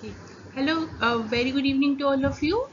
Okay. Hello, very good evening to all of you.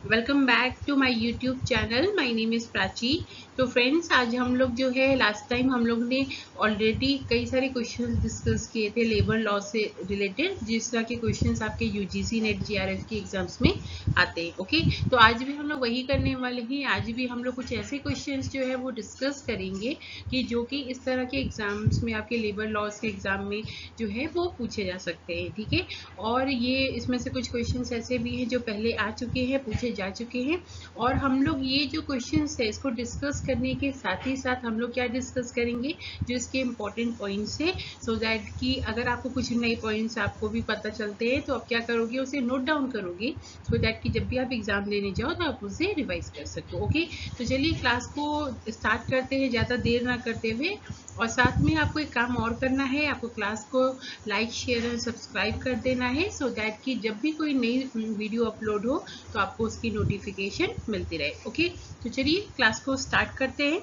Welcome back to my YouTube channel. My name is Prachi. तो friends, आज हम लोग जो है last time हम लोग ने ऑलरेडी कई सारे क्वेश्चंस डिस्कस किए थे लेबर लॉ से रिलेटेड, जिस तरह के क्वेश्चंस आपके यूजीसी नेट जीआरएफ के एग्जाम्स में आते हैं। ओके, तो आज भी हम लोग वही करने वाले हैं। आज भी हम लोग कुछ ऐसे क्वेश्चंस जो है वो डिस्कस करेंगे कि जो कि इस तरह के एग्जाम्स में, आपके लेबर लॉज के एग्जाम में जो है वो पूछे जा सकते हैं। ठीक है, और ये इसमें से कुछ क्वेश्चंस ऐसे भी हैं जो पहले आ चुके हैं, पूछे जा चुके हैं। और हम लोग ये जो क्वेश्चंस है इसको डिस्कस करने के साथ ही साथ हम लोग क्या डिस्कस करेंगे, जो इसके इम्पोर्टेंट पॉइंट्स है, सो दैट कि अगर आपको कुछ नए पॉइंट्स आपको भी पता चलते हैं तो आप क्या करोगे, उसे नोट डाउन करोगे, सो दैट कि जब भी आप एग्जाम देने जाओ तो आप उसे रिवाइज कर सको। ओके, तो चलिए क्लास को स्टार्ट करते हैं ज़्यादा देर ना करते हुए। और साथ में आपको एक काम और करना है, आपको क्लास को लाइक शेयर और सब्सक्राइब कर देना है, सो दैट कि जब भी कोई नई वीडियो अपलोड हो तो आपको उसकी नोटिफिकेशन मिलती रहे। ओके, तो चलिए क्लास को स्टार्ट करते हैं।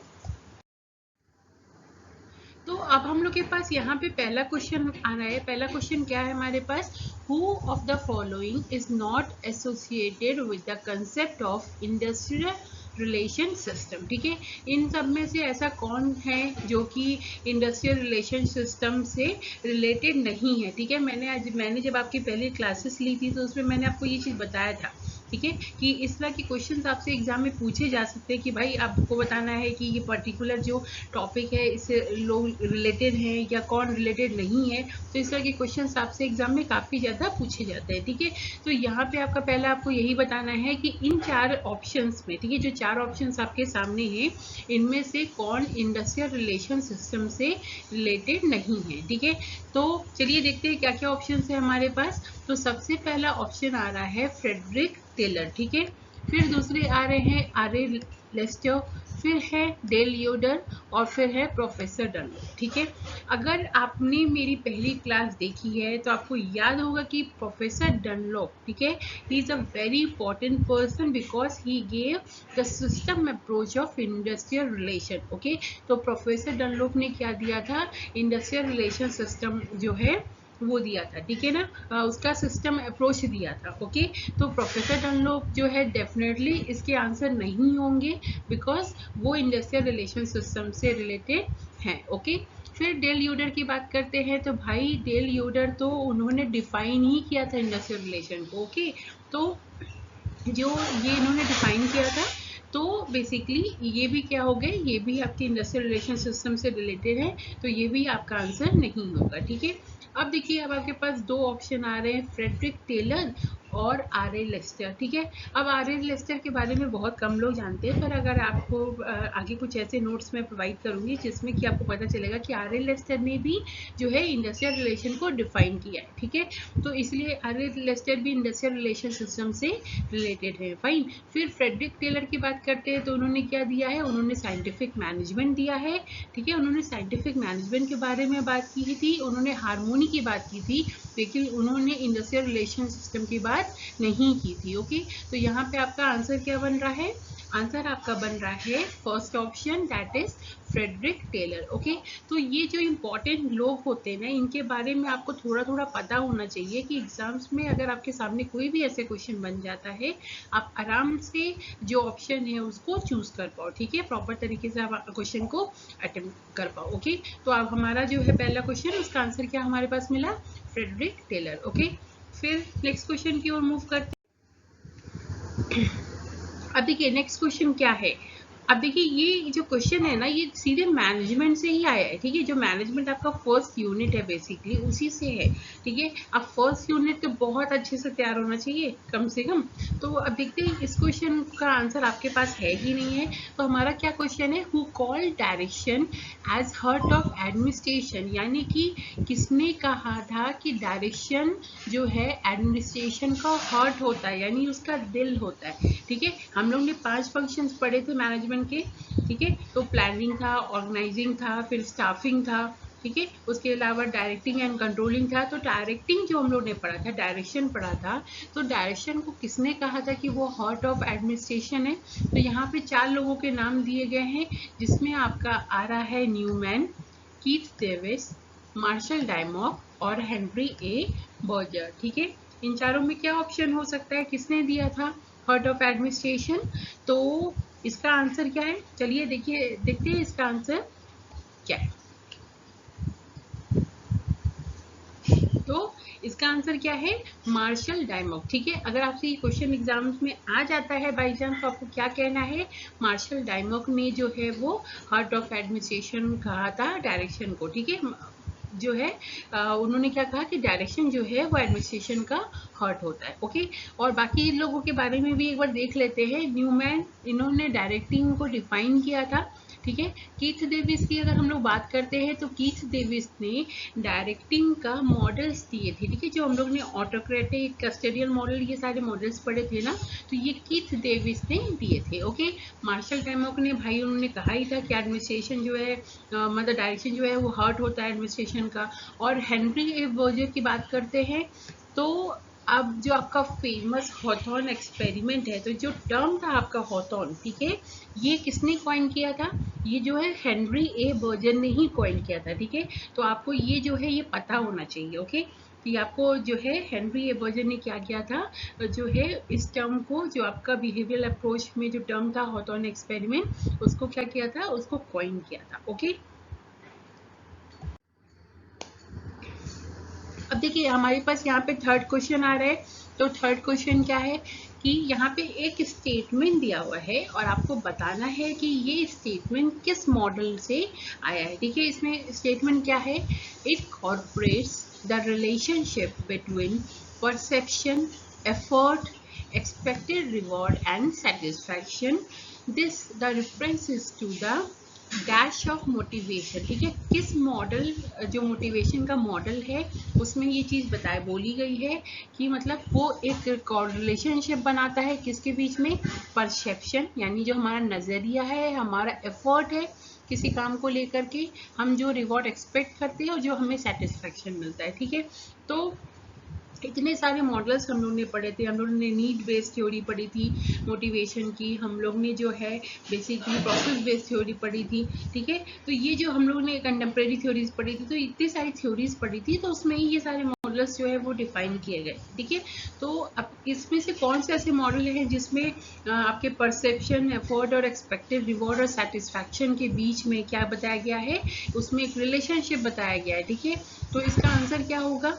तो अब हम लोग के पास यहाँ पे पहला क्वेश्चन आ रहा है। पहला क्वेश्चन क्या है हमारे पास, who of the following is not associated with the concept of industrial relation system. ठीक है, इन सब में से ऐसा कौन है जो कि इंडस्ट्रियल रिलेशन सिस्टम से रिलेटेड नहीं है। ठीक है, मैंने जब आपकी पहली क्लासेस ली थी तो उसमें मैंने आपको ये चीज़ बताया था। ठीक है, कि इस तरह के क्वेश्चंस आपसे एग्जाम में पूछे जा सकते हैं कि भाई आपको बताना है कि ये पर्टिकुलर जो टॉपिक है इससे लोग रिलेटेड हैं या कौन रिलेटेड नहीं है। तो इस तरह के क्वेश्चंस आपसे एग्जाम में काफ़ी ज़्यादा पूछे जाते हैं। ठीक है, तो यहाँ पे आपका पहला आपको यही बताना है कि इन चार ऑप्शंस में, ठीक है, जो चार ऑप्शंस आपके सामने हैं, इनमें से कौन इंडस्ट्रियल रिलेशन सिस्टम से रिलेटेड नहीं है। ठीक है, तो चलिए देखते हैं क्या क्या ऑप्शन है हमारे पास। तो सबसे पहला ऑप्शन आ रहा है फ्रेडरिक टेलर। ठीक है, फिर दूसरे आ रहे हैं आरे लेस्टर, फिर है डेल योडर, और फिर है प्रोफेसर डनलॉप। ठीक है, अगर आपने मेरी पहली क्लास देखी है तो आपको याद होगा कि प्रोफेसर डनलॉप, ठीक है, he is a very important person because he gave the system approach of industrial relation. Okay, तो प्रोफेसर डनलॉप ने क्या दिया था, इंडस्ट्रियल रिलेशन सिस्टम जो है वो दिया था। ठीक है ना, उसका सिस्टम अप्रोच दिया था। ओके, तो प्रोफेसर डनलॉप जो है डेफिनेटली इसके आंसर नहीं होंगे बिकॉज वो इंडस्ट्रियल रिलेशन सिस्टम से रिलेटेड हैं। ओके, फिर डेल यूडर की बात करते हैं। तो भाई डेल यूडर तो उन्होंने डिफाइन ही किया था इंडस्ट्रियल रिलेशन को। ओके, तो जो ये इन्होंने डिफाइन किया था, तो बेसिकली ये भी क्या हो गए, ये भी आपके इंडस्ट्रियल रिलेशन सिस्टम से रिलेटेड है, तो ये भी आपका आंसर नहीं होगा। ठीक है, अब देखिए, अब आपके पास दो ऑप्शन आ रहे हैं, फ्रेडरिक टेलर और आर ए लेस्टर। ठीक है, अब आर ए लेस्टर के बारे में बहुत कम लोग जानते हैं, पर अगर आपको आगे कुछ ऐसे नोट्स में प्रोवाइड करूंगी जिसमें कि आपको पता चलेगा कि आर ए लेस्टर ने भी जो है इंडस्ट्रियल रिलेशन को डिफाइन किया है। ठीक है, तो इसलिए आर ए लेस्टर भी इंडस्ट्रियल रिलेशन सिस्टम से रिलेटेड है। फाइन, फिर फ्रेडरिक टेलर की बात करते हैं तो उन्होंने क्या दिया है, उन्होंने साइंटिफिक मैनेजमेंट दिया है। ठीक है, उन्होंने साइंटिफिक मैनेजमेंट के बारे में बात की थी, उन्होंने हार्मोनी की बात की थी, लेकिन उन्होंने इंडस्ट्रियल रिलेशन सिस्टम की बात नहीं की थी। ओके, तो यहाँ पे आपका आंसर क्या बन रहा है, आंसर आपका बन रहा है first option, that is Frederick Taylor. Okay, तो ये जो इम्पोर्टेंट लोग होते हैं ना, इनके बारे में आपको थोड़ा थोड़ा पता होना चाहिए कि एग्जाम्स में अगर आपके सामने कोई भी ऐसे क्वेश्चन बन जाता है, आप आराम से जो ऑप्शन है उसको चूज कर पाओ। ठीक है, प्रॉपर तरीके से आप क्वेश्चन को अटेम्प्ट कर पाओ। ओके, तो अब हमारा जो है पहला क्वेश्चन, उसका आंसर क्या हमारे पास मिला, फ्रेडरिक टेलर। ओके, फिर नेक्स्ट क्वेश्चन की ओर मूव करते। अब देखिए नेक्स्ट क्वेश्चन क्या है। अब देखिए ये जो क्वेश्चन है ना, ये सीधे मैनेजमेंट से ही आया है। ठीक है, जो मैनेजमेंट आपका फर्स्ट यूनिट है बेसिकली उसी से है। ठीक है, अब फर्स्ट यूनिट तो बहुत अच्छे से तैयार होना चाहिए कम से कम। तो अब देखते हैं इस क्वेश्चन का आंसर आपके पास है कि नहीं है। तो हमारा क्या क्वेश्चन है, who call direction as heart of administration, यानी कि किसने कहा था कि डायरेक्शन जो है एडमिनिस्ट्रेशन का हार्ट होता है, यानी उसका दिल होता है। ठीक है, हम लोग ने 5 फंक्शंस पढ़े थे मैनेजमेंट के। ठीक है, तो प्लानिंग था, ऑर्गेनाइजिंग था, फिर स्टाफिंग था। ठीक है, उसके अलावा डायरेक्टिंग एंड कंट्रोलिंग था। तो डायरेक्टिंग जो हम लोग ने पढ़ा था, डायरेक्शन पढ़ा था, तो डायरेक्शन को किसने कहा था कि वो हार्ट ऑफ एडमिनिस्ट्रेशन है। तो यहाँ पे 4 लोगों के नाम दिए गए हैं, जिसमें आपका आ रहा है न्यूमैन, कीथ डेविस, मार्शल डायमॉक और हेनरी ए बर्जर। ठीक है, इन चारों में क्या ऑप्शन हो सकता है, किसने दिया था, हार्ट ऑफ एडमिनिस्ट्रेशन। तो इसका आंसर क्या है, चलिए देखते हैं इसका आंसर क्या है। तो इसका आंसर क्या है, मार्शल डायमॉक। ठीक है, अगर आपसे ये क्वेश्चन एग्जाम्स में आ जाता है बाई चांस, तो आपको क्या कहना है, मार्शल डायमॉक ने जो है वो हार्ट ऑफ एडमिनिस्ट्रेशन कहा था डायरेक्शन को। ठीक है, जो है उन्होंने क्या कहा कि डायरेक्शन जो है वो एडमिनिस्ट्रेशन का हार्ट होता है। ओके, और बाकी लोगों के बारे में भी एक बार देख लेते हैं। न्यूमैन, इन्होंने डायरेक्टिंग को डिफाइन किया था। ठीक है, कीथ डेविस की अगर हम लोग बात करते हैं तो कीथ डेविस ने डायरेक्टिंग का मॉडल्स दिए थे। ठीक है, जो हम लोग ने ऑटोक्रेटिक, कस्टोडियल मॉडल, ये सारे मॉडल्स पढ़े थे ना, तो ये कीथ डेविस ने दिए थे। ओके, मार्शल डायमॉक ने, भाई उन्होंने कहा ही था कि एडमिनिस्ट्रेशन जो है मतलब डायरेक्शन जो है वो हार्ट होता है एडमिनिस्ट्रेशन का। और हेनरी ए बर्जर की बात करते हैं तो अब जो आपका फेमस हॉथॉर्न एक्सपेरिमेंट है, तो जो टर्म था आपका हॉथॉर्न, ठीक है, ये किसने कॉइन किया था, ये जो है हेनरी ए बर्जर ने ही कॉइन किया था। ठीक है, तो आपको ये जो है ये पता होना चाहिए। ओके, कि आपको जो है हेनरी ए बर्जर ने क्या किया था, जो है इस टर्म को, जो आपका बिहेवियरल अप्रोच में जो टर्म था हॉथॉर्न एक्सपेरिमेंट, उसको क्या किया था, उसको कॉइन किया था। ओके, अब देखिए हमारे पास यहाँ पे थर्ड क्वेश्चन आ रहा है। तो थर्ड क्वेश्चन क्या है कि यहाँ पे एक स्टेटमेंट दिया हुआ है और आपको बताना है कि ये स्टेटमेंट किस मॉडल से आया है। ठीक है, इसमें स्टेटमेंट क्या है, it corporates the relationship between perception, effort, expected reward and satisfaction. This the references to the dash of motivation. ठीक है, किस मॉडल, जो मोटिवेशन का मॉडल है उसमें ये चीज़ बोली गई है कि मतलब वो एक रिलेशनशिप बनाता है किसके बीच में, परसेप्शन यानी जो हमारा नज़रिया है, हमारा एफर्ट है किसी काम को लेकर के, हम जो रिवॉर्ड एक्सपेक्ट करते हैं और जो हमें सेटिस्फेक्शन मिलता है। ठीक है, तो इतने सारे मॉडल्स हम लोग ने पढ़े थे। हम लोग ने नीड बेस्ड थ्योरी पढ़ी थी मोटिवेशन की, हम लोग ने जो है बेसिकली प्रोसेस बेस्ड थ्योरी पढ़ी थी। ठीक है, तो ये जो हम लोग ने कंटेम्प्रेरी थ्योरीज पढ़ी थी, तो इतनी सारी थ्योरीज पढ़ी थी, तो उसमें ये सारे मॉडल्स जो है वो डिफाइन किए गए। ठीक है, तो अब इसमें से कौन से ऐसे मॉडल हैं जिसमें आपके परसेप्शन, एफर्ट और एक्सपेक्टेड रिवॉर्ड और सेटिस्फैक्शन के बीच में क्या बताया गया है, उसमें एक रिलेशनशिप बताया गया है। ठीक है, तो इसका आंसर क्या होगा,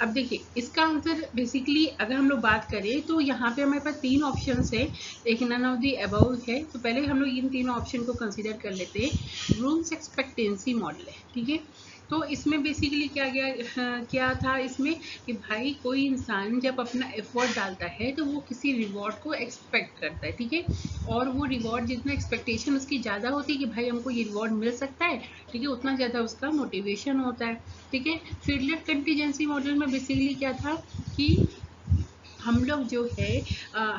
अब देखिए इसका आंसर बेसिकली अगर हम लोग बात करें तो यहाँ पे हमारे पास तीन ऑप्शंस है, एक नन ऑफ द अबव है। तो पहले हम लोग इन तीनों ऑप्शन को कंसीडर कर लेते हैं। ब्लूम्स एक्सपेक्टेंसी मॉडल है। ठीक है, तो इसमें बेसिकली क्या था इसमें कि भाई कोई इंसान जब अपना एफर्ट डालता है तो वो किसी रिवॉर्ड को एक्सपेक्ट करता है। ठीक है, और वो रिवॉर्ड जितना एक्सपेक्टेशन उसकी ज़्यादा होती है कि भाई हमको ये रिवॉर्ड मिल सकता है, ठीक है, उतना ज़्यादा उसका मोटिवेशन होता है। ठीक है, फिडलेट कंटीजेंसी मॉडल में बेसिकली क्या था कि हम लोग जो है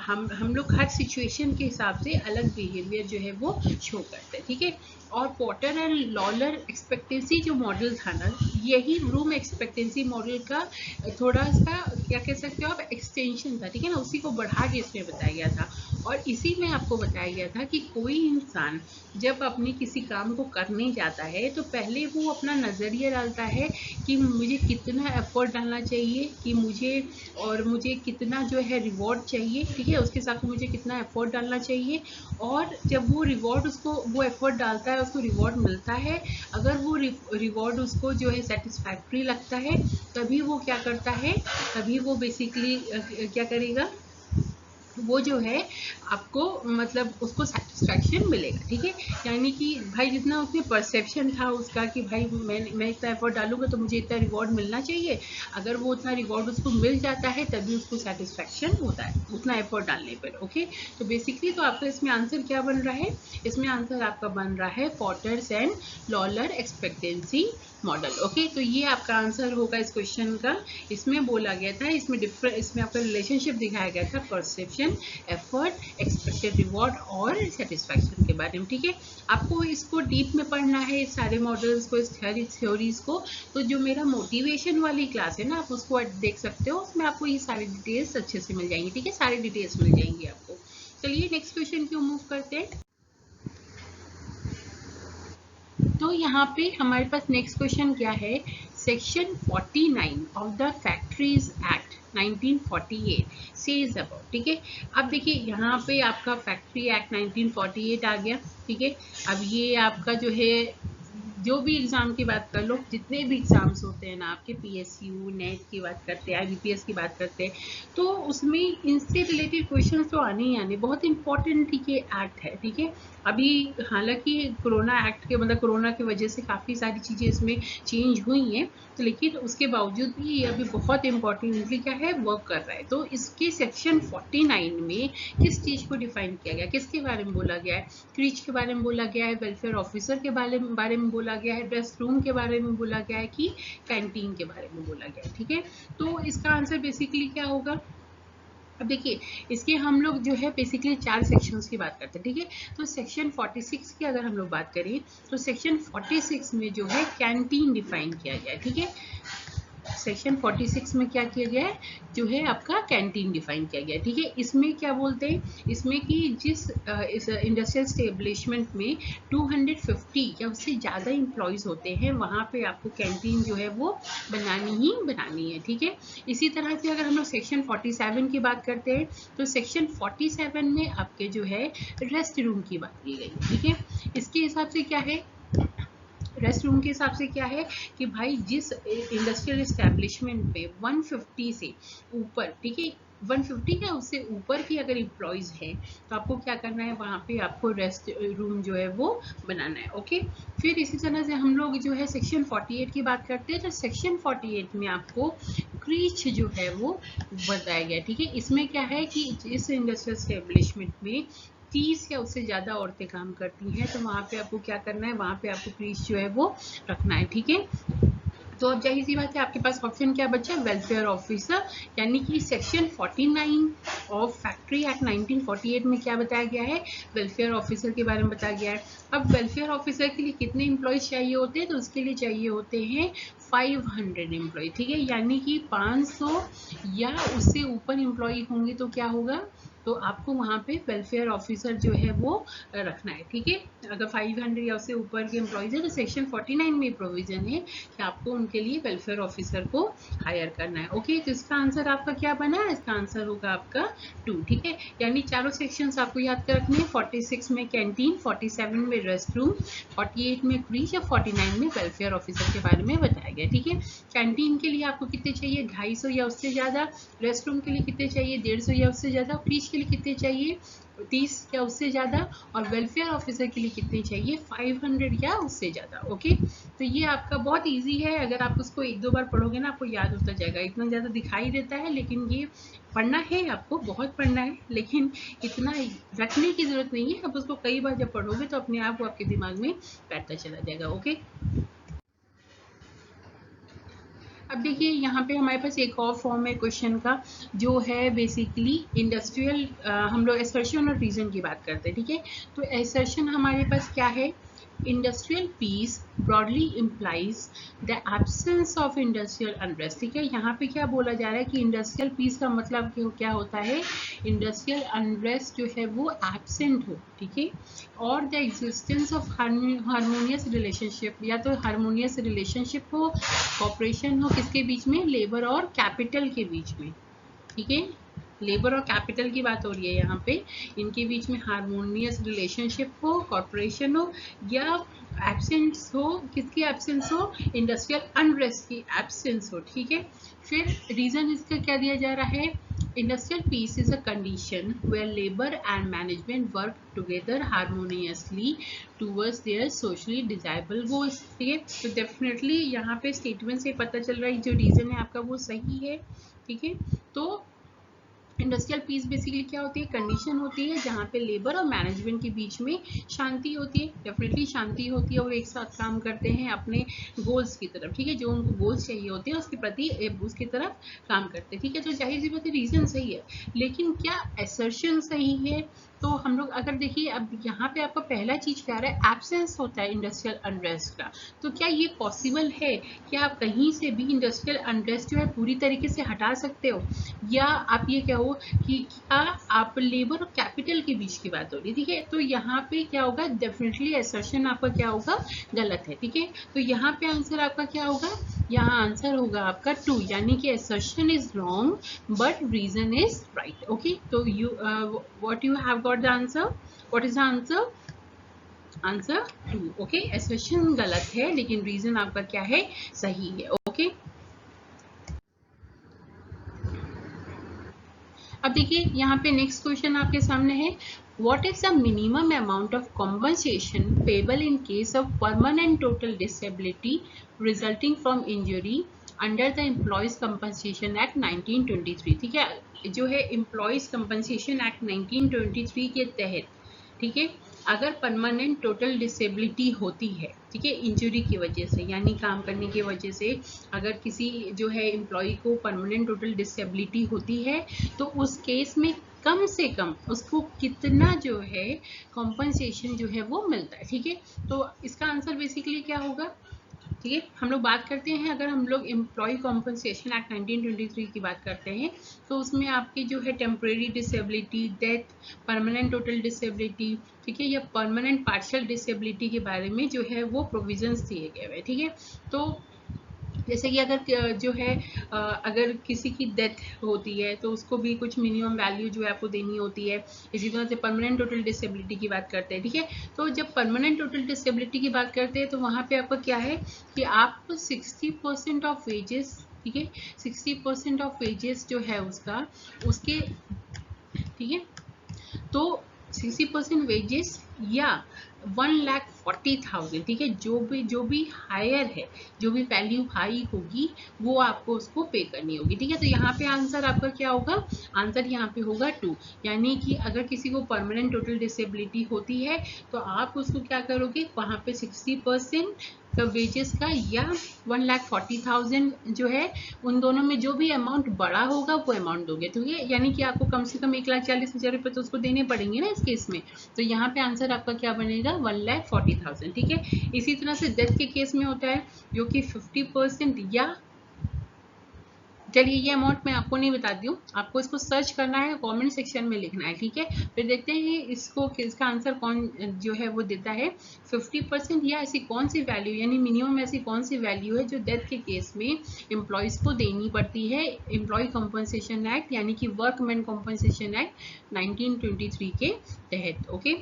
हम लोग हर सिचुएशन के हिसाब से अलग बिहेवियर जो है वो शो करते हैं। ठीक है, और पॉटर एंड लॉलर एक्सपेक्टेंसी जो मॉडल था ना, यही ब्लूम एक्सपेक्टेंसी मॉडल का थोड़ा सा क्या कह सकते हो आप, एक्सटेंशन था। ठीक है ना, उसी को बढ़ा के इसमें बताया गया था। और इसी में आपको बताया गया था कि कोई इंसान जब अपने किसी काम को करने जाता है तो पहले वो अपना नज़रिया डालता है कि मुझे कितना एफर्ट डालना चाहिए, कि मुझे कितना जो है रिवॉर्ड चाहिए। ठीक है, उसके साथ मुझे कितना एफर्ट डालना चाहिए, और जब वो रिवॉर्ड वो एफर्ट डालता है, उसको रिवॉर्ड मिलता है, अगर वो रिवॉर्ड उसको जो है सेटिस्फैक्ट्री लगता है, तभी वो क्या करता है, तभी वो बेसिकली क्या करेगा, वो जो है आपको मतलब उसको सेटिस्फैक्शन मिलेगा। ठीक है, यानी कि भाई जितना उसमें परसेप्शन था उसका कि भाई मैं इतना एफर्ट डालूंगा तो मुझे इतना रिवॉर्ड मिलना चाहिए, अगर वो उतना रिवॉर्ड उसको मिल जाता है तभी उसको सेटिस्फैक्शन होता है उतना एफर्ट डालने पर। ओके, तो बेसिकली तो आपका इसमें आंसर क्या बन रहा है, इसमें आंसर आपका बन रहा है Porter's and Lawler expectancy model. Okay, तो ये आपका आंसर होगा इस क्वेश्चन का। इसमें बोला गया था, इसमें आपका रिलेशनशिप दिखाया गया था परसेप्शन, एफर्ट, एक्सपेक्टेड रिवॉर्ड और सेटिस्फैक्शन के बारे में। ठीक है, आपको इसको डीप में पढ़ना है, इस सारे मॉडल्स को, इस थ्योरीज को। तो जो मेरा मोटिवेशन वाली क्लास है ना, आप उसको देख सकते हो, उसमें आपको ये सारी डिटेल्स अच्छे से मिल जाएंगी। ठीक है, सारी डिटेल्स मिल जाएंगी आपको। चलिए नेक्स्ट क्वेश्चन की ओर मूव करते हैं। तो यहाँ पे हमारे पास नेक्स्ट क्वेश्चन क्या है, section 49 of the factories act 1948 says about, ठीक है। अब देखिए यहाँ पे आपका फैक्ट्री एक्ट 1948 आ गया, ठीक है। अब ये आपका जो है जो भी एग्जाम की बात कर लो, जितने भी एग्जाम्स होते हैं ना आपके, पीएसयू नेट की बात करते हैं, आईबीपीएस की बात करते हैं, तो उसमें इनसे रिलेटेड क्वेश्चंस तो आने ही आने, बहुत इंपॉर्टेंट ये एक्ट है, ठीक है। अभी हालांकि कोरोना एक्ट के मतलब कोरोना की वजह से काफ़ी सारी चीज़ें इसमें चेंज हुई हैं, तो लेकिन उसके बावजूद भी ये अभी बहुत इंपॉर्टेंटली क्या है वर्क कर रहा है। तो इसके सेक्शन 49 में किस चीज़ को डिफाइन किया गया, किसके बारे में बोला गया है, क्रीच के बारे में बोला गया है, वेलफेयर ऑफिसर के बारे में बोला गया है, ड्रेस रूम के बारे में बोला गया है, कि कैंटीन के बारे में बोला गया है, ठीक है। तो इसका आंसर बेसिकली क्या होगा। अब देखिए इसके हम लोग जो है बेसिकली 4 सेक्शंस की बात करते हैं, ठीक है। तो सेक्शन 46 की अगर हम लोग बात करें तो सेक्शन 46 में जो है कैंटीन डिफाइन किया गया है, ठीक है। सेक्शन 46 में क्या किया गया है, जो है आपका कैंटीन डिफाइन किया गया है, ठीक है। इसमें क्या बोलते हैं, इसमें कि जिस इस इंडस्ट्रियल स्टेब्लिशमेंट में 250 या उससे ज़्यादा एम्प्लॉयज़ होते हैं, वहाँ पे आपको कैंटीन जो है वो बनानी ही बनानी है, ठीक है। इसी तरह से अगर हम लोग सेक्शन 47 की बात करते हैं तो सेक्शन 47 में आपके जो है रेस्ट रूम की बात की गई है, ठीक है। इसके हिसाब से क्या है, रेस्ट रूम के हिसाब से क्या है कि भाई जिस इंडस्ट्रियल एस्टेब्लिशमेंट पे 150 से ऊपर, ठीक है, 150 या उससे ऊपर की अगर एम्प्लॉयज हैं तो आपको क्या करना है, वहाँ पे आपको रेस्ट रूम जो है वो बनाना है, ओके। फिर इसी तरह से हम लोग जो है सेक्शन 48 की बात करते हैं, तो सेक्शन 48 में आपको क्रीच जो है वो बताया गया, ठीक है। इसमें क्या है कि इस इंडस्ट्रियल एस्टेब्लिशमेंट में 30 या उससे ज़्यादा औरतें काम करती हैं, तो वहाँ पे आपको क्या करना है, वहाँ पे आपको क्रीच जो है वो रखना है, ठीक है। तो अब जाहिर सी बात है आपके पास ऑप्शन क्या बचा, वेलफेयर ऑफिसर, यानी कि सेक्शन 49 ऑफ फैक्ट्री एक्ट 1948 में क्या बताया गया है, वेलफेयर ऑफिसर के बारे में बताया गया है। अब वेलफेयर ऑफिसर के लिए कितने एम्प्लॉयज चाहिए होते हैं, तो उसके लिए चाहिए होते हैं 500 एम्प्लॉय, ठीक है। यानी कि 500 या उससे ऊपर एम्प्लॉय होंगे तो क्या होगा, तो आपको वहाँ पे वेलफेयर ऑफिसर जो है वो रखना है, ठीक है। अगर 500 या उससे ऊपर के एम्प्लॉयज है तो सेक्शन 49 में प्रोविजन है कि आपको उनके लिए वेलफेयर ऑफिसर को हायर करना है, ओके। तो इसका आंसर आपका क्या बना, इसका आंसर होगा आपका 2, ठीक है। यानी चारों सेक्शंस आपको याद कर रखने हैं, 46 में कैंटीन, 47 में रेस्ट रूम, 48 में क्रीच और 49 में वेलफेयर ऑफिसर के बारे में बताया गया, ठीक है। कैंटीन के लिए आपको कितने चाहिए, 250 या उससे ज़्यादा, रेस्ट रूम के लिए कितने चाहिए, 150 या उससे ज़्यादा, क्रीच के लिए कितने चाहिए, 30 या उससे ज़्यादा, और वेलफेयर ऑफिसर के लिए कितने चाहिए, 500 या उससे ज़्यादा, ओके। तो ये आपका बहुत इजी है, अगर आप उसको 1-2 बार पढ़ोगे ना आपको याद होता जाएगा। इतना ज़्यादा दिखाई देता है लेकिन ये पढ़ना है, आपको बहुत पढ़ना है, लेकिन इतना रखने की ज़रूरत नहीं है। आप उसको कई बार जब पढ़ोगे तो अपने आप वो आपके दिमाग में बैठता चला जाएगा, ओके। अब देखिए यहाँ पे हमारे पास एक और फॉर्म है क्वेश्चन का, जो है बेसिकली इंडस्ट्रियल, हम लोग एसर्शन और रीजन की बात करते हैं, ठीक है। तो एसर्शन हमारे पास क्या है, industrial peace broadly implies the absence of industrial unrest, ठीक है। यहाँ पे क्या बोला जा रहा है कि इंडस्ट्रियल पीस का मतलब क्या होता है, इंडस्ट्रियल अनरेस्ट जो है वो एब्सेंट हो, ठीक है, और the existence of harmonious relationship, या तो हारमोनियस रिलेशनशिप हो, कॉपरेशन हो किसके बीच में, लेबर और कैपिटल के बीच में, ठीक है। लेबर और कैपिटल की बात हो रही है यहाँ पे, इनके बीच में हारमोनियस रिलेशनशिप हो, कॉर्पोरेशन हो, या एब्सेंस हो, किसकी एब्सेंस हो, इंडस्ट्रियल अनरेस्ट की एब्सेंस हो, ठीक है। फिर रीजन इसका क्या दिया जा रहा है, industrial peace is a condition where labor and management work together harmoniously towards their socially desirable goals, ठीक है। तो डेफिनेटली यहाँ पे स्टेटमेंट से पता चल रहा है जो रीजन है आपका वो सही है, ठीक है। तो इंडस्ट्रियल पीस बेसिकली क्या होती है, कंडीशन होती है जहाँ पे लेबर और मैनेजमेंट के बीच में शांति होती है, डेफिनेटली शांति होती है, और एक साथ काम करते हैं अपने गोल्स की तरफ, ठीक है, जो उनको गोल्स चाहिए होते हैं उसके प्रति उसकी तरफ काम करते हैं, ठीक है। तो जाहिर सी बात है रीजन सही है, लेकिन क्या असर्शन सही है, तो हम लोग अगर देखिए अब यहाँ पे आपका पहला चीज क्या रहा है, एब्सेंस होता है इंडस्ट्रियल अनरेस्ट का, तो क्या ये पॉसिबल है कि आप कहीं से भी इंडस्ट्रियल अनरेस्ट जो है पूरी तरीके से हटा सकते हो, या आप ये कहो कि क्या आप लेबर और कैपिटल के बीच की बात हो रही है, ठीक है। तो यहाँ पे क्या होगा, डेफिनेटली असर्शन आपका क्या होगा, गलत है, ठीक है। तो यहाँ पे आंसर आपका क्या होगा, यहाँ आंसर होगा आपका 2, यानी कि assertion is wrong but reason is right. Okay, तो you what you have got the answer? What is the answer? Answer 2. Okay, assertion गलत है लेकिन रीजन आपका क्या है, सही है. ओके, अब देखिए यहाँ पे नेक्स्ट क्वेश्चन आपके सामने है. What is the minimum amount of compensation payable in case of permanent total disability resulting from injury under the Employees Compensation Act 1923? ठीक है, जो है Employees Compensation Act 1923 के तहत, ठीक है, अगर परमानेंट टोटल डिसेबिलिटी होती है, ठीक है, इंजरी की वजह से, यानी काम करने की वजह से अगर किसी जो है एम्प्लॉय को परमानेंट टोटल डिसेबिलिटी होती है, तो उस केस में कम से कम उसको कितना जो है कॉम्पनसेशन जो है वो मिलता है. ठीक है, तो इसका आंसर बेसिकली क्या होगा, ठीक है, हम लोग बात करते हैं, अगर हम लोग एम्प्लॉय कॉम्पनसेशन एक्ट 1923 की बात करते हैं, तो उसमें आपकी जो है temporary disability, death, permanent total disability, ठीक है, या परमानेंट पार्शियल डिसेबिलिटी के बारे में जो है वो प्रोविजंस दिए गए हैं. ठीक है, तो जैसे कि अगर जो है अगर किसी की डेथ होती है तो उसको भी कुछ मिनिमम वैल्यू जो है आपको देनी होती है. इसी तरह से परमानेंट टोटल डिसेबिलिटी की बात करते हैं. ठीक है, तो जब परमानेंट टोटल डिसेबिलिटी की बात करते हैं तो वहाँ पे आपका क्या है कि आपको 60% ऑफ वेजेस, ठीक है, 60% ऑफ वेजेस जो है उसका, उसके, ठीक है, तो 60% वेजेस या 1,40,000, ठीक है, जो भी हायर है, जो भी वैल्यू हाई होगी वो आपको उसको पे करनी होगी. ठीक है, तो यहाँ पे आंसर आपका क्या होगा, आंसर यहाँ पे होगा 2, यानी कि अगर किसी को परमानेंट टोटल डिसेबिलिटी होती है तो आप उसको क्या करोगे, वहाँ पे 60% का वेजेस का या 1,40,000 जो है, उन दोनों में जो भी अमाउंट बड़ा होगा वो अमाउंट दोगे. तो ये यानी कि आपको कम से कम 1,40,000 रुपये तो उसको देने पड़ेंगे ना इस केस में. तो यहाँ पे आंसर आपका क्या बनेगा, 1,40,000. ठीक है, इसी तरह से डेथ के केस में होता है जो कि 50% या, चलिए ये अमाउंट मैं आपको नहीं बताती हूँ, आपको इसको सर्च करना है, कमेंट सेक्शन में लिखना है. ठीक है, फिर देखते हैं इसको, इसका आंसर कौन जो है वो देता है. 50% या ऐसी कौन सी वैल्यू, यानी मिनिमम ऐसी कौन सी वैल्यू है जो डेथ के केस में एम्प्लॉयज को देनी पड़ती है एम्प्लॉय कॉम्पनसेशन एक्ट, यानी कि वर्कमैन कॉम्पनसेशन एक्ट 1923 के तहत. ओके,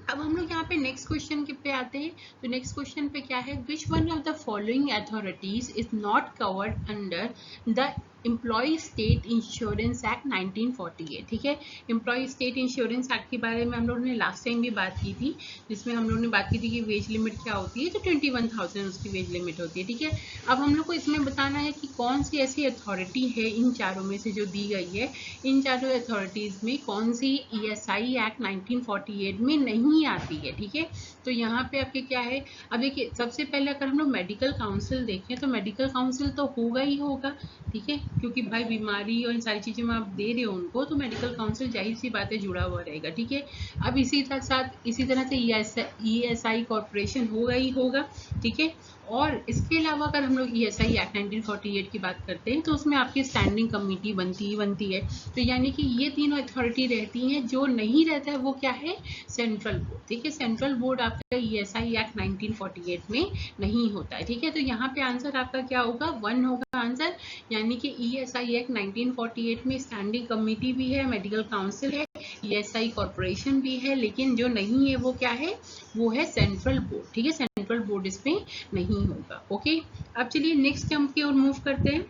अब हम लोग यहाँ पे नेक्स्ट क्वेश्चन पे आते हैं. तो नेक्स्ट क्वेश्चन पे क्या है, which one of the following authorities is not covered under the employ state insurance act 1948. ठीक है, एम्प्लॉय स्टेट इंश्योरेंस एक्ट के बारे में हम लोगों ने लास्ट टाइम भी बात की थी, जिसमें हम लोगों ने बात की थी कि वेज लिमिट क्या होती है, तो 21,000 उसकी वेज लिमिट होती है. ठीक है, अब हम लोग को इसमें बताना है कि कौन सी ऐसी अथॉरिटी है इन चारों में से जो दी गई है, इन चारों अथॉरिटीज में कौन सी ESI एक्ट 1948 में नहीं आती है. ठीक है, तो यहाँ पे आपके क्या है, अब देखिए सबसे पहले अगर हम लोग मेडिकल काउंसिल देखें तो मेडिकल काउंसिल तो होगा ही होगा. ठीक है, क्योंकि भाई बीमारी और इन सारी चीज़ों में आप दे रहे हो उनको, तो मेडिकल काउंसिल जाहिर सी बातें जुड़ा हुआ रहेगा. ठीक है, अब इसी तरह से ESI कॉर्पोरेशन होगा ही होगा. ठीक है, और इसके अलावा अगर हम लोग ESI एक्ट 1948 की बात करते हैं तो उसमें आपकी स्टैंडिंग कमेटी बनती है. तो यानी कि ये तीनों अथॉरिटी रहती हैं. जो नहीं रहता है वो क्या है, सेंट्रल बोर्ड. ठीक है, सेंट्रल बोर्ड आपका ESI एक्ट 1948 में नहीं होता है. ठीक है, तो यहाँ पे आंसर आपका क्या होगा, 1 होगा आंसर, यानी कि ESI एक्ट 1948 में स्टैंडिंग कमेटी भी है, मेडिकल काउंसिल है, ESI कॉर्पोरेशन भी है, लेकिन जो नहीं है वो क्या है, वो है सेंट्रल बोर्ड. ठीक है, सेंट्रल बोर्ड इसमें नहीं होगा. ओके, अब चलिए नेक्स्ट टर्म की ओर मूव करते हैं.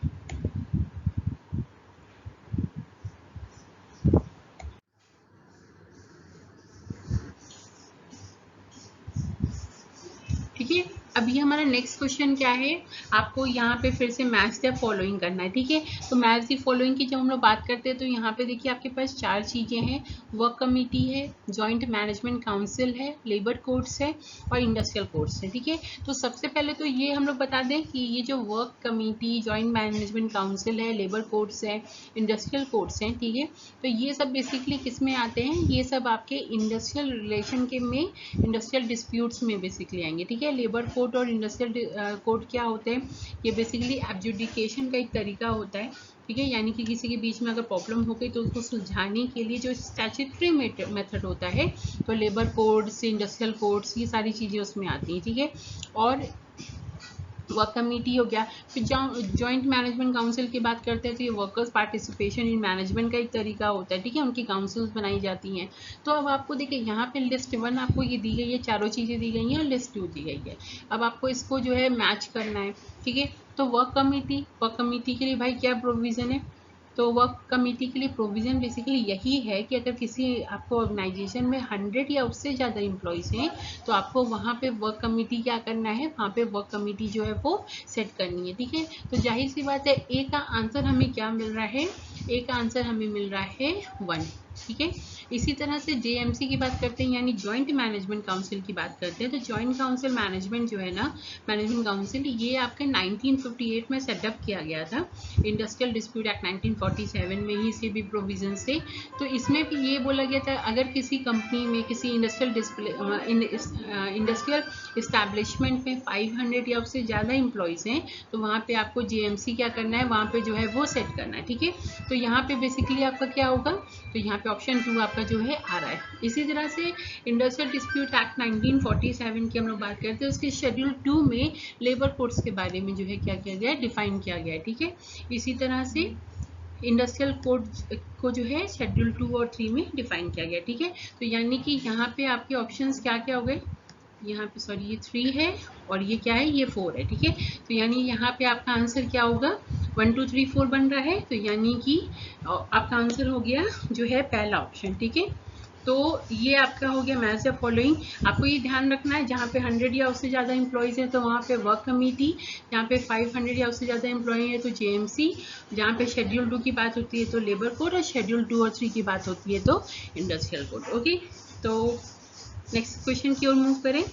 ठीक है, अभी हमारा नेक्स्ट क्वेश्चन क्या है, आपको यहाँ पे फिर से मैच द फॉलोइंग करना है. ठीक है, तो मैच द फॉलोइंग की जब हम लोग बात करते हैं तो यहाँ पे देखिए आपके पास 4 चीज़ें हैं, वर्क कमेटी है, जॉइंट मैनेजमेंट काउंसिल है, लेबर कोर्ट्स है और इंडस्ट्रियल कोर्ट्स है. ठीक है, तो सबसे पहले तो ये हम लोग बता दें कि ये जो work committee, joint management council है, लेबर कोर्ट्स है, इंडस्ट्रियल कोर्ट्स हैं, ठीक है, तो ये सब बेसिकली किस में आते हैं, ये सब आपके इंडस्ट्रियल रिलेशन के में, इंडस्ट्रियल डिस्प्यूट्स में बेसिकली आएंगे. ठीक है, लेबर कोर्ट और इंडस्ट्रियल कोर्ट क्या होते हैं, ये बेसिकली एडजुडिकेशन का एक तरीका होता है. ठीक है, यानी कि किसी के बीच में अगर प्रॉब्लम हो गई तो उसको सुलझाने के लिए जो स्टैट्यूटरी मेथड होता है, तो लेबर कोड्स, इंडस्ट्रियल कोड्स, ये सारी चीज़ें उसमें आती हैं. ठीक है, और वर्क कमेटी हो गया। फिर जॉइंट मैनेजमेंट काउंसिल की बात करते हैं तो ये वर्कर्स पार्टिसिपेशन इन मैनेजमेंट का एक तरीका होता है, ठीक है, उनकी काउंसिल्स बनाई जाती हैं। तो अब आपको देखिए यहाँ पे लिस्ट 1 आपको ये दी गई है, चारों चीज़ें दी गई हैं, और लिस्ट 2 दी गई है। अब आपको इसको जो है मैच करना है, ठीक है। तो वर्क कमेटी के लिए भाई क्या प्रोविज़न है, तो वर्क कमेटी के लिए प्रोविज़न बेसिकली यही है कि अगर किसी आपको ऑर्गेनाइजेशन में 100 या उससे ज़्यादा एम्प्लॉयज़ हैं तो आपको वहाँ पे वर्क कमेटी क्या करना है, वहाँ पे वर्क कमेटी जो है वो सेट करनी है, ठीक है। तो जाहिर सी बात है ए का आंसर हमें क्या मिल रहा है, ए का आंसर हमें मिल रहा है 1, ठीक है। इसी तरह से जेएमसी की बात करते हैं, यानी जॉइंट मैनेजमेंट काउंसिल की बात करते हैं। तो जॉइंट काउंसिल मैनेजमेंट जो है ना, मैनेजमेंट काउंसिल, ये आपके 1958 में सेटअप किया गया था, इंडस्ट्रियल डिस्प्यूट एक्ट 1947 में ही से भी प्रोविजन से। तो इसमें भी ये बोला गया था अगर किसी कंपनी में किसी इंडस्ट्रियल इस्टेब्लिशमेंट में 500 या उससे ज़्यादा एम्प्लॉयज़ हैं तो वहाँ पे आपको जेएमसी क्या करना है, वहाँ पे जो है वो सेट करना है, ठीक है। तो यहाँ पे बेसिकली आपका क्या होगा, तो यहाँ पे ऑप्शन 2 आपका जो है आ रहा है। इसी तरह से इंडस्ट्रियल डिस्प्यूट एक्ट 1947 की हम लोग बात करते हैं, उसके शेड्यूल 2 में लेबर कोड्स के बारे में जो है क्या किया गया है, डिफाइन किया गया है, ठीक है। इसी तरह से इंडस्ट्रियल कोड को जो है शेड्यूल 2 और 3 में डिफाइन किया गया, ठीक है। तो यानी कि यहाँ पे आपके ऑप्शंस क्या क्या हो गए, यहाँ पे सॉरी ये 3 है और ये क्या है, ये 4 है, ठीक है। तो यानी यहाँ पे आपका आंसर क्या होगा, 1 2 3 4 बन रहा है, तो यानी कि आपका आंसर हो गया जो है पहला ऑप्शन, ठीक है। तो ये आपका हो गया मैच द फॉलोइंग। आपको ये ध्यान रखना है जहाँ पे 100 या उससे ज़्यादा एम्प्लॉयज़ हैं तो वहाँ पे वर्क कमेटी, जहाँ पे 500 या उससे ज़्यादा एम्प्लॉय है तो जेएमसी, जहाँ पे शेड्यूल 2 की बात होती है तो लेबर कोड, और शेड्यूल 2 और 3 की बात होती है तो इंडस्ट्रियल कोड। ओके, तो नेक्स्ट क्वेश्चन की ओर मूव करें।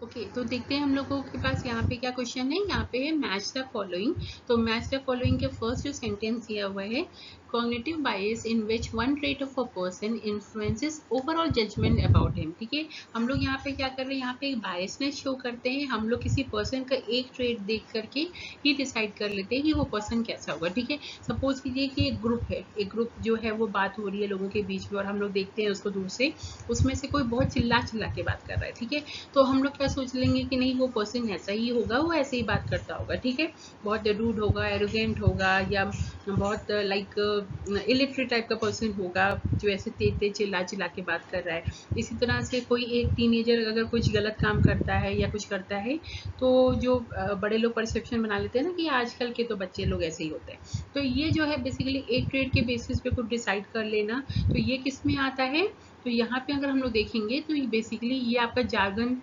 ओके, तो देखते हैं हम लोगों के पास यहाँ पे क्या क्वेश्चन है। यहाँ पे है मैच द फॉलोइंग। तो मैच द फॉलोइंग के फर्स्ट जो सेंटेंस दिया हुआ है, cognitive bias in which one trait of a person influences overall judgement about him, ठीक है। हम लोग यहाँ पे क्या कर रहे हैं, यहाँ पे एक बायसनेस शो करते हैं। हम लोग किसी पर्सन का एक ट्रेट देख करके ही डिसाइड कर लेते हैं कि वो पर्सन कैसा होगा, ठीक है। सपोज कीजिए कि एक ग्रुप है, एक ग्रुप जो है वो बात हो रही है लोगों के बीच में और हम लोग देखते हैं उसको दूर से, उसमें से कोई बहुत चिल्ला चिल्ला के बात कर रहा है, ठीक है। तो हम लोग क्या सोच लेंगे कि नहीं वो पर्सन ऐसा ही होगा, वो ऐसे ही बात करता होगा, ठीक है। बहुत रूड होगा, एरोगेंट होगा, या बहुत लाइक इलिटरेट टाइप का पर्सन होगा जो ऐसे तेज चिल्ला चिल्ला के बात कर रहा है। इसी तरह से कोई एक टीनेजर अगर कुछ गलत काम करता है या कुछ करता है तो जो बड़े लोग परसेप्शन बना लेते हैं ना कि आजकल के तो बच्चे लोग ऐसे ही होते हैं। तो ये जो है बेसिकली एक ट्रेड के बेसिस पे कुछ डिसाइड कर लेना, तो ये किस में आता है, तो यहाँ पे अगर हम लोग देखेंगे तो बेसिकली ये आपका जार्गन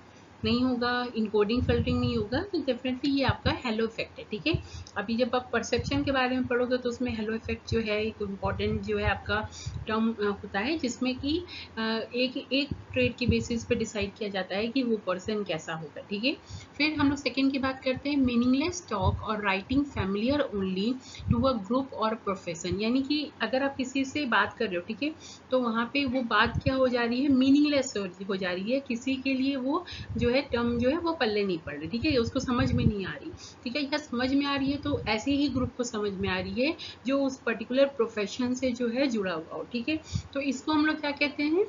नहीं होगा, इनकोडिंग फिल्टरिंग नहीं होगा, तो डेफिनेटली ये आपका हेलो इफेक्ट है, ठीक है। अभी जब आप परसेप्शन के बारे में पढ़ोगे तो उसमें हेलो इफेक्ट जो है एक इम्पॉर्टेंट जो है आपका टर्म होता है, जिसमें कि एक ट्रेड के बेसिस पे डिसाइड किया जाता है कि वो पर्सन कैसा होगा, ठीक है। फिर हम लोग सेकेंड की बात करते हैं, मीनिंगलेस टॉक और writing familiar only to a group और प्रोफेशन, यानी कि अगर आप किसी से बात कर रहे हो, ठीक है, तो वहाँ पे वो बात क्या हो जा रही है, मीनिंगलेस हो जा रही है, किसी के लिए वो जो है टर्म जो है वो पल्ले नहीं पड़ रही, ठीक है, उसको समझ में नहीं आ रही, ठीक है। या समझ में आ रही है तो ऐसे ही ग्रुप को समझ में आ रही है जो उस पर्टिकुलर प्रोफेशन से जो है जुड़ा हुआ हो, ठीक है। तो इसको हम लोग क्या कहते हैं,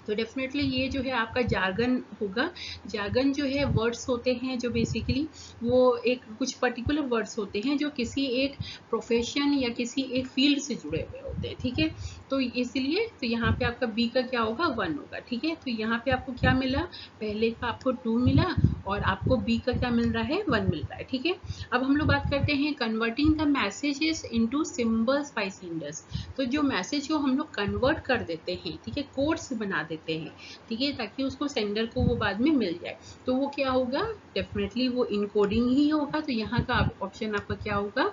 तो डेफिनेटली ये जो है आपका जार्गन होगा। जार्गन जो है वर्ड्स होते हैं जो बेसिकली वो एक कुछ पर्टिकुलर वर्ड्स होते हैं जो किसी एक प्रोफेशन या किसी एक फील्ड से जुड़े हुए होते हैं, ठीक है। तो इसलिए तो यहाँ पे आपका बी का क्या होगा, 1 होगा, ठीक है। तो यहाँ पे आपको क्या मिला, पहले का आपको 2 मिला और आपको बी का क्या मिल रहा है, 1 मिल रहा है, ठीक है। अब हम लोग बात करते हैं converting the messages into symbols by senders. तो जो मैसेज को हम लोग कन्वर्ट कर देते हैं, ठीक है, कोड्स बना देते हैं, ठीक है, ताकि उसको सेंडर को वो बाद में मिल जाए, तो वो क्या होगा, डेफिनेटली वो इनकोडिंग ही होगा। तो यहाँ का ऑप्शन आपका क्या होगा,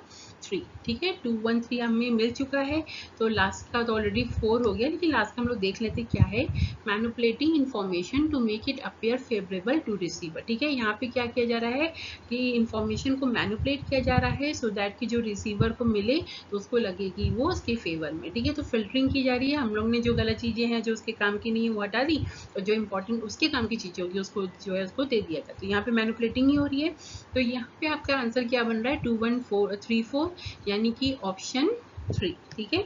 3, ठीक है। 2 1 3 हमें मिल चुका है, तो लास्ट का तो ऑलरेडी 4 हो गया, लेकिन लास्ट का हम लोग देख लेते क्या है, manipulating information to make it appear favourable to receiver, ठीक है। यहाँ पे क्या किया जा रहा है कि इन्फॉर्मेशन को मैनिपुलेट किया जा रहा है सो दैट कि जो रिसीवर को मिले तो उसको लगे कि वो उसके फेवर में, ठीक है। तो फिल्टरिंग की जा रही है, हम लोग ने जो गलत चीज़ें हैं जो उसके काम की नहीं है वो हटा दी और जो इंपॉर्टेंट उसके काम की चीज़ें होगी उसको जो है उसको दे दिया था, तो यहाँ पे मैनिपुलेटिंग ही हो रही है। तो यहाँ पे आपका आंसर क्या बन रहा है, 2 1 4 3 4, यानी कि ऑप्शन 3, ठीक है।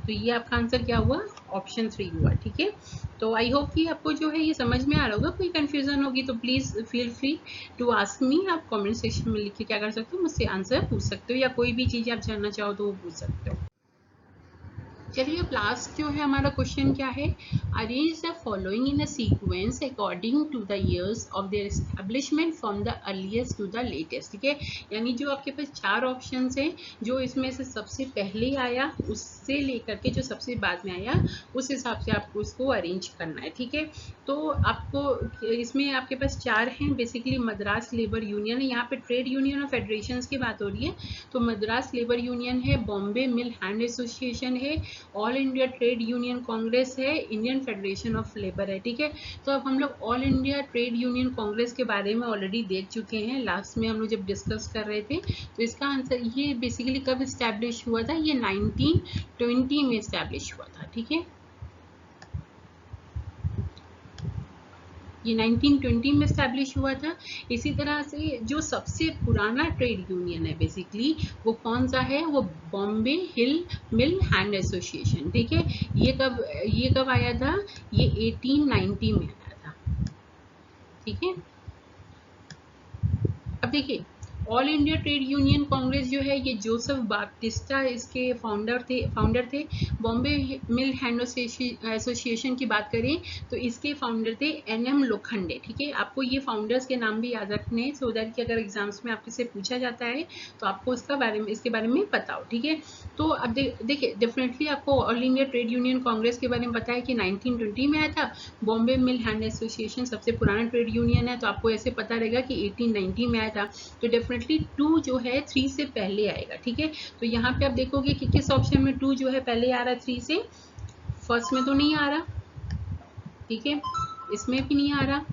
तो ये आपका आंसर क्या हुआ, ऑप्शन 3 हुआ, ठीक है। तो तो आई होप कि आपको जो है ये समझ में आ रहा होगा। कोई कंफ्यूजन होगी तो please feel free to ask me. आप कमेंट सेक्शन में लिख के क्या कर सकते हो, मुझसे आंसर पूछ सकते हो, या कोई भी चीज़ आप जानना चाहो तो वो पूछ सकते हो। चलिए अब लास्ट जो है हमारा क्वेश्चन क्या है, arrange the following in a sequence according to the years of their establishment from the earliest to the latest. ठीक है, यानी जो आपके पास 4 ऑप्शंस हैं, जो इसमें से सबसे पहले आया उससे लेकर के जो सबसे बाद में आया उस हिसाब से आपको इसको अरेंज करना है। ठीक है, तो आपको इसमें आपके पास 4 हैं बेसिकली। मद्रास लेबर यूनियन है, यहाँ पे ट्रेड यूनियन और फेडरेशंस की बात हो रही है, तो मद्रास लेबर यूनियन है, बॉम्बे मिल हैंड एसोसिएशन है, all India trade union Congress है, इंडियन फेडरेशन ऑफ लेबर है। ठीक है, तो अब हम लोग all India trade union Congress के बारे में ऑलरेडी देख चुके हैं, लास्ट में हम लोग जब डिस्कस कर रहे थे। तो इसका आंसर ये बेसिकली कब इस्टेब्लिश हुआ था, ये 1920 में इस्टेब्लिश हुआ था। ठीक है, ये 1920 में इस्टेब्लिश हुआ था। इसी तरह से जो सबसे पुराना ट्रेड यूनियन है बेसिकली वो कौन सा है, वो बॉम्बे हिल मिल हैंड एसोसिएशन। ठीक है, ये कब आया था, ये 1890 में आया था। ठीक है, अब देखिए all India trade union Congress जो है ये जोसेफ बाप्टिस्टा इसके फाउंडर थे। बॉम्बे मिल हैंड एसोसिएशन की बात करें तो इसके फाउंडर थे NM लोखंडे। ठीक है, आपको ये फाउंडर्स के नाम भी याद रखने हैं सो दैट कि अगर एग्जाम्स में आपसे से पूछा जाता है तो आपको इसके बारे में पता हो। ठीक है, तो अब देखिए डेफिनेटली आपको all India trade union Congress के बारे में पता है कि 1920 में आया था। बॉम्बे मिल हैंड एसोसिएशन सबसे पुराना ट्रेड यूनियन है, तो आपको ऐसे पता रहेगा कि 1890 में आया था। तो डेफिनेटली 2 जो है 3 से पहले आएगा। ठीक है, तो यहाँ पे आप देखोगे कि किस ऑप्शन में 2 जो है पहले आ रहा है 3 से, फर्स्ट में तो नहीं आ रहा। ठीक है, इसमें भी नहीं आ रहा,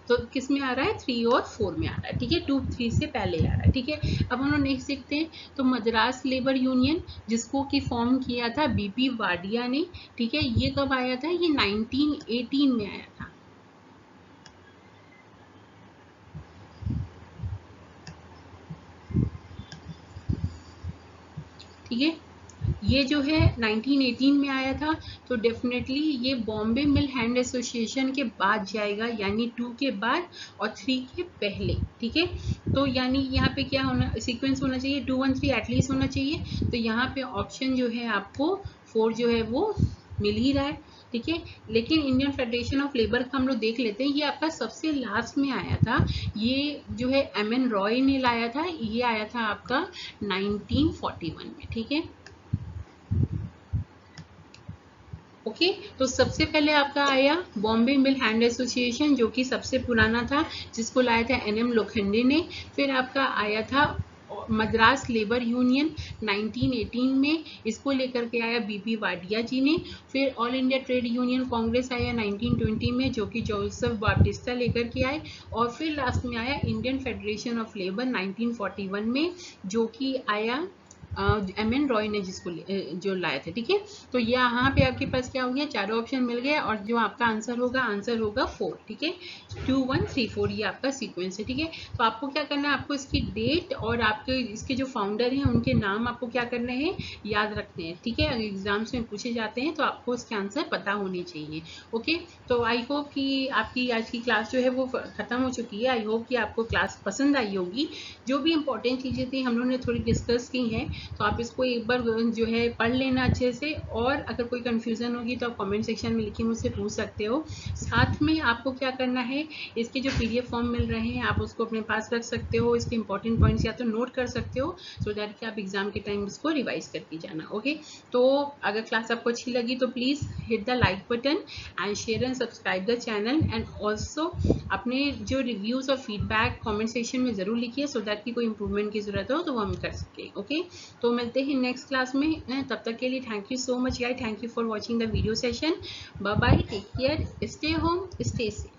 तो किस में आ रहा है, 3 और 4 में आ रहा है। ठीक है, 2 3 से पहले आ रहा है। ठीक है, अब हम लोग नेक्स्ट देखते हैं, तो मद्रास लेबर यूनियन जिसको कि फॉर्म किया था BP वाडिया ने। ठीक है, ये कब आया था, ये 1918 में आया था। ठीक है, ये जो है 1918 में आया था, तो डेफिनेटली ये बॉम्बे मिल हैंड एसोसिएशन के बाद जाएगा, यानी 2 के बाद और 3 के पहले। ठीक है, तो यानी यहाँ पे क्या होना सीक्वेंस होना चाहिए, 2 1 3 एटलीस्ट होना चाहिए। तो यहाँ पे ऑप्शन जो है आपको 4 जो है वो मिल ही रहा है। ठीक है, लेकिन इंडियन फेडरेशन ऑफ लेबर का हम लोग देख लेते हैं, ये आपका सबसे लास्ट में आया था। ये जो है MN रॉय ने लाया था, ये आया था आपका 1941 में। ठीक है, ओके, तो सबसे पहले आपका आया बॉम्बे मिल हैंड एसोसिएशन जो कि सबसे पुराना था, जिसको लाया था NM लोखंडे ने। फिर आपका आया था मद्रास लेबर यूनियन 1918 में, इसको लेकर के आया BP वाडिया जी ने। फिर all India trade union Congress आया 1920 में, जो कि जोसेफ बाप्टिस्टा लेकर के आए। और फिर लास्ट में आया इंडियन फेडरेशन ऑफ लेबर 1941 में, जो कि आया MN रॉय ने जिसको जो लाए थे। ठीक है, तो यहाँ पे आपके पास क्या हो गया, चारों ऑप्शन मिल गया, और जो आपका आंसर होगा 4। ठीक है, 2 1 3 4 ये आपका सीक्वेंस है। ठीक है, तो आपको क्या करना है, आपको इसकी डेट और आपके इसके जो फाउंडर हैं उनके नाम आपको क्या करने हैं, याद रखने हैं। ठीक है, अगर एग्जाम्स में पूछे जाते हैं तो आपको इसके आंसर पता होने चाहिए। ओके, तो आई होप कि आपकी आज की क्लास जो है वो खत्म हो चुकी है। आई होप कि आपको क्लास पसंद आई होगी। जो भी इंपॉर्टेंट चीज़ें थी हम लोगों ने थोड़ी डिस्कस की हैं, तो आप इसको एक बार जो है पढ़ लेना अच्छे से, और अगर कोई कंफ्यूजन होगी तो आप कमेंट सेक्शन में लिखिए, मुझसे पूछ सकते हो। साथ में आपको क्या करना है, इसके जो PDF फॉर्म मिल रहे हैं आप उसको अपने पास रख सकते हो, इसके इंपॉर्टेंट पॉइंट्स या तो नोट कर सकते हो, सो दैट कि आप एग्जाम के टाइम इसको रिवाइज करके जाना। ओके, तो अगर क्लास आपको अच्छी लगी तो please hit the like button and share and subscribe the channel, and also अपने जो रिव्यूज़ और फीडबैक कमेंट सेक्शन में ज़रूर लिखिए, सो दैट कि कोई इंप्रूवमेंट की ज़रूरत हो तो वो हम कर सकें। ओके, तो मिलते हैं नेक्स्ट क्लास में, तब तक के लिए thank you so much guys, thank you for watching the video session. Bye bye, take care, stay home, stay safe.